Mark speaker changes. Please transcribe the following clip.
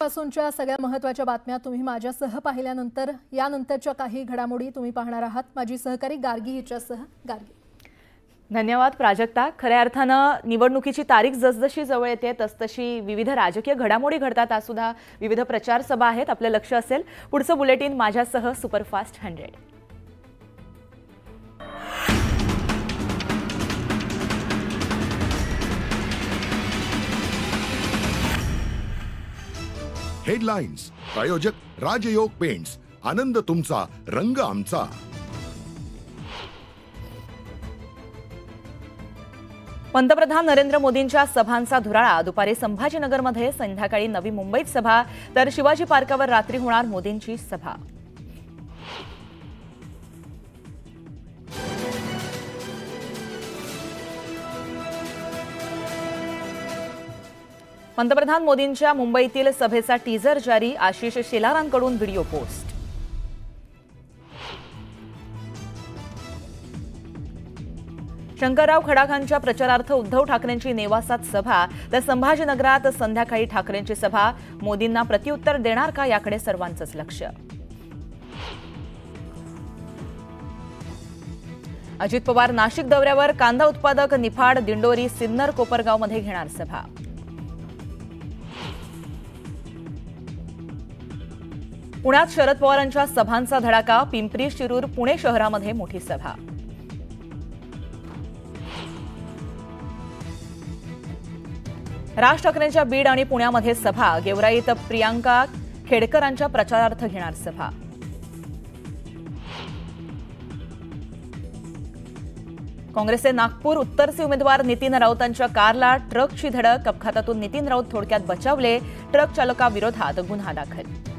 Speaker 1: पासूनच्या सगळ्या महत्त्वाच्या बातम्या तुम्ही माझ्यासह पाहिल्यानंतर यानंतरच्या काही घडामोडी तुम्ही पाहणार आहात। माझी सहकारी गार्गी हिच्यासह। गार्गी,
Speaker 2: धन्यवाद प्राजक्ता। खऱ्या अर्थानं निवडणुकीची तारीख जसजशी जवळ येते तसतशी विविध राजकीय घडामोडी घडतात। आज सुद्धा विविध प्रचार सभा आहेत। आपले लक्ष असेल पुढचं बुलेटिन माझ्यासह सुपरफास्ट 100।
Speaker 3: हेडलाइन्स प्रायोजक राजयोग पेंट्स, आनंद तुमचा, रंग आमचा।
Speaker 2: पंतप्रधान नरेंद्र मोदींच्या सभांचा धुराळा। दुपारी संभाजीनगरमध्ये, संध्याकाळी नवी मुंबईत सभा, तर शिवाजी पार्कावर रात्री होणार मोदींची सभा। पंतप्रधान मोदींच्या मुंबईतील सभेचा टीजर जारी। आशिष शेलारांकडून व्हिडिओ पोस्ट। शंकरराव खडाखांच्या प्रचारार्थ उद्धव ठाकरेंची नेवासात सभा, तर संभाजीनगरात संध्याकाळी ठाकरेंची सभा। मोदींना प्रत्युत्तर देणार का याकडे सर्वांचंच लक्ष। अजित पवार नाशिक दौऱ्यावर। कांदा उत्पादक निफाड, दिंडोरी, सिन्नर, कोपरगावमध्ये घेणार सभा। पुण्यात शरद पवारांच्या सभांचा धडाका। पिंपरी, शिरूर, पुणे शहरामध्ये मोठी सभा। राज ठाकरेंच्या बीड आणि पुण्यामध्ये सभा। गेवराईत प्रियांका खेडकरांच्या प्रचारार्थ घेणार सभा। काँग्रेसचे नागपूर उत्तरचे उमेदवार नितीन राऊतांच्या कारला ट्रकची धडक। अपघातातून नितीन राऊत थोडक्यात बचावले। ट्रक चालकाविरोधात गुन्हा दाखल।